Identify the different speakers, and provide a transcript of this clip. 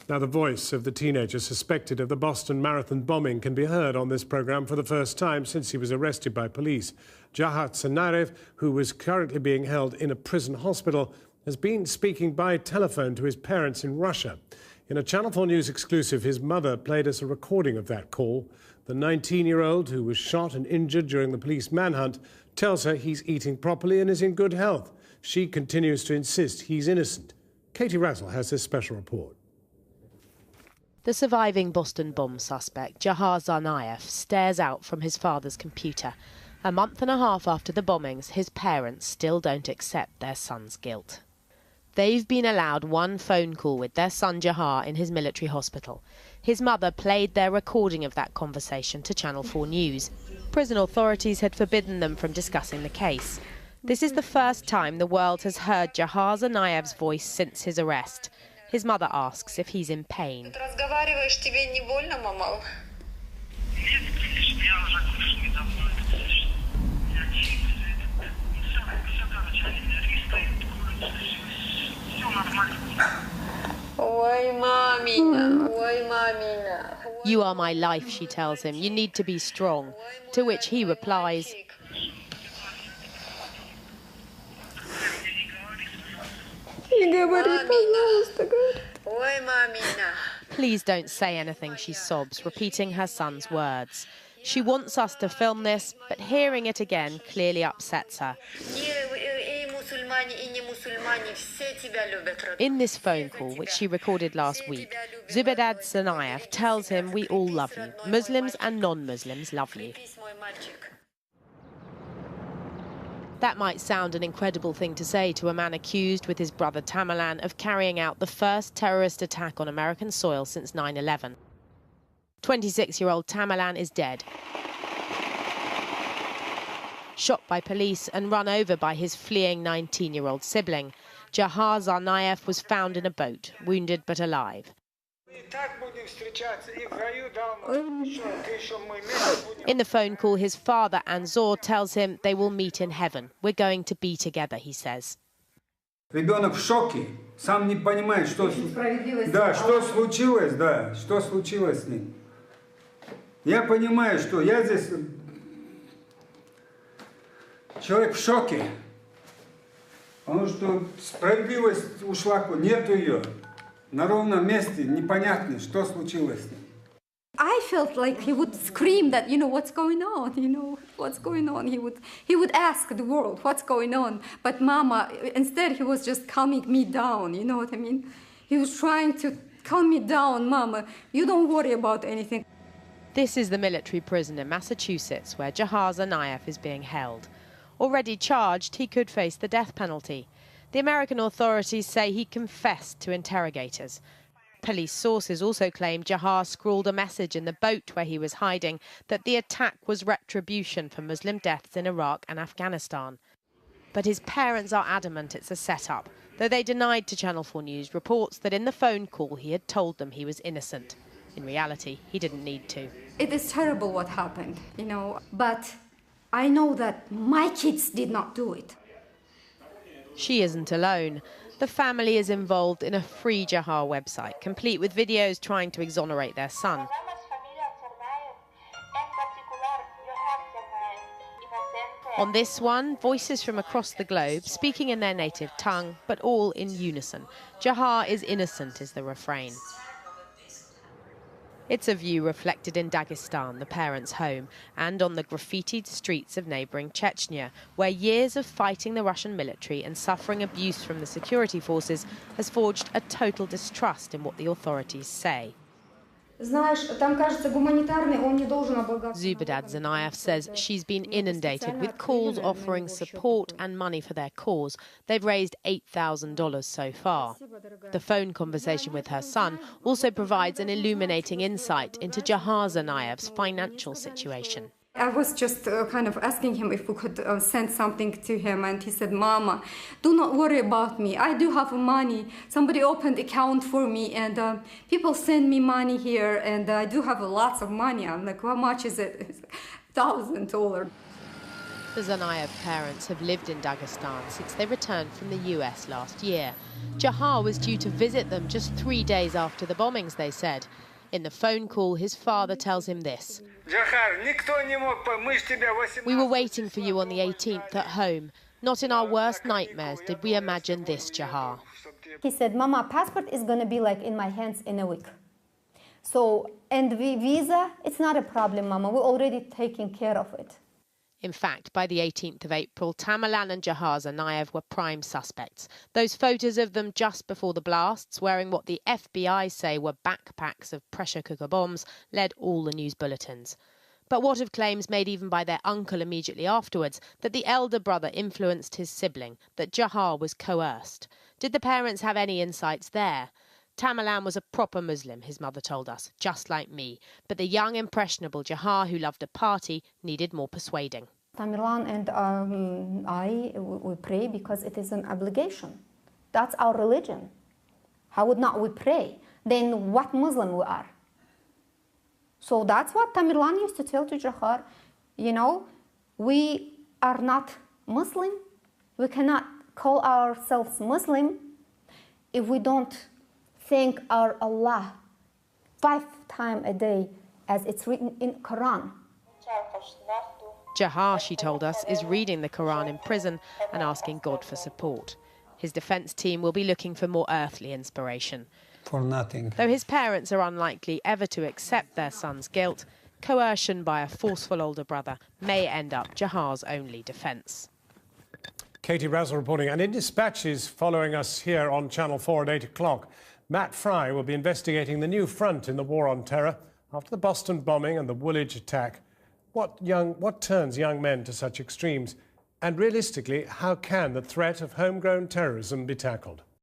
Speaker 1: Now, the voice of the teenager suspected of the Boston Marathon bombing can be heard on this programme for the first time since he was arrested by police. Jahar Tsarnaev, who was currently being held in a prison hospital, has been speaking by telephone to his parents in Russia. In a Channel 4 News exclusive, his mother played us a recording of that call. The 19-year-old, who was shot and injured during the police manhunt, tells her he's eating properly and is in good health. She continues to insist he's innocent. Katie Razzle has this special report.
Speaker 2: The surviving Boston bomb suspect, Jahar Tsarnaev, stares out from his father's computer. A month and a half after the bombings, his parents still don't accept their son's guilt. They've been allowed one phone call with their son Jahar in his military hospital. His mother played their recording of that conversation to Channel 4 News. Prison authorities had forbidden them from discussing the case. This is the first time the world has heard Jahar Tsarnaev's voice since his arrest. His mother asks if he's in pain. You are my life, she tells him. You need to be strong. To which he replies, please don't say anything, she sobs, repeating her son's words. She wants us to film this, but hearing it again clearly upsets her. In this phone call, which she recorded last week, Zubedad Tsarnaev tells him, we all love you. Muslims and non-Muslims love you. That might sound an incredible thing to say to a man accused with his brother Tamerlan of carrying out the first terrorist attack on American soil since 9/11. 26-year-old Tamerlan is dead, shot by police and run over by his fleeing 19-year-old sibling. Jahar Tsarnaev was found in a boat, wounded but alive. In the phone call, his father, Anzor, tells him they will meet in heaven. We're going to be together, he says.
Speaker 3: Ребенок в шоке, сам не понимает, что случилось, что случилось с ним. Я понимаю, что я здесь человек в шоке, потому что справедливость ушла, нету ее. На ровном месте непонятно, что случилось с ним.
Speaker 4: I felt like he would scream that, what's going on, what's going on. He would ask the world, what's going on? But Mama, instead he was just calming me down, you know what I mean? He was trying to calm me down, Mama, you don't worry about anything.
Speaker 2: This is the military prison in Massachusetts where Jahar Tsarnaev is being held. Already charged, he could face the death penalty. The American authorities say he confessed to interrogators. Police sources also claim Jahar scrawled a message in the boat where he was hiding that the attack was retribution for Muslim deaths in Iraq and Afghanistan. But his parents are adamant it's a setup, though they denied to Channel 4 News reports that in the phone call he had told them he was innocent. In reality, he didn't need to.
Speaker 4: It is terrible what happened, but I know that my kids did not do it.
Speaker 2: She isn't alone. The family is involved in a free Jahar website, complete with videos trying to exonerate their son. On this one, voices from across the globe, speaking in their native tongue, but all in unison. Jahar is innocent is the refrain. It's a view reflected in Dagestan, the parents' home, and on the graffitied streets of neighbouring Chechnya, where years of fighting the Russian military and suffering abuse from the security forces has forged a total distrust in what the authorities say. Zubedad Tsarnaev says she's been inundated with calls offering support and money for their cause. They've raised $8,000 so far. The phone conversation with her son also provides an illuminating insight into Jahar Tsarnaev's financial situation.
Speaker 4: I was just kind of asking him if we could send something to him, and he said, Mama, do not worry about me. I do have money. Somebody opened account for me, and people send me money here, and I do have lots of money. I'm like, how much is it? $1,000.
Speaker 2: The Zanayev parents have lived in Dagestan since they returned from the US last year. Jahar was due to visit them just 3 days after the bombings, they said. In the phone call, his father tells him this. We were waiting for you on the 18th at home. Not in our worst nightmares did we imagine this, Jahar.
Speaker 5: He said, Mama, passport is going to be like in my hands in a week. So, and the visa, it's not a problem, Mama. We're already taking care of it.
Speaker 2: In fact, by the 18th of April, Tamerlan and Jahar Zanayev were prime suspects. Those photos of them just before the blasts, wearing what the FBI say were backpacks of pressure cooker bombs, led all the news bulletins. But what of claims made even by their uncle immediately afterwards, that the elder brother influenced his sibling, that Jahar was coerced? Did the parents have any insights there? Tamerlan was a proper Muslim, his mother told us, just like me. But the young, impressionable Jahar, who loved a party, needed more persuading.
Speaker 5: Tamerlan and we pray because it is an obligation. That's our religion. How would not we pray? Then what Muslim we are? So that's what Tamerlan used to tell to Jahar. You know, we are not Muslim. We cannot call ourselves Muslim if we don't thank our Allah 5 times a day as it's written in Quran.
Speaker 2: Jahar, she told us, is reading the Quran in prison and asking God for support. His defence team will be looking for more earthly inspiration.
Speaker 3: For nothing.
Speaker 2: Though his parents are unlikely ever to accept their son's guilt, coercion by a forceful older brother may end up Jahar's only defence.
Speaker 1: Katie Brazel reporting. And in dispatches following us here on Channel 4 at 8 o'clock, Matt Fry will be investigating the new front in the war on terror after the Boston bombing and the Woolwich attack. What turns young men to such extremes? And realistically, how can the threat of homegrown terrorism be tackled?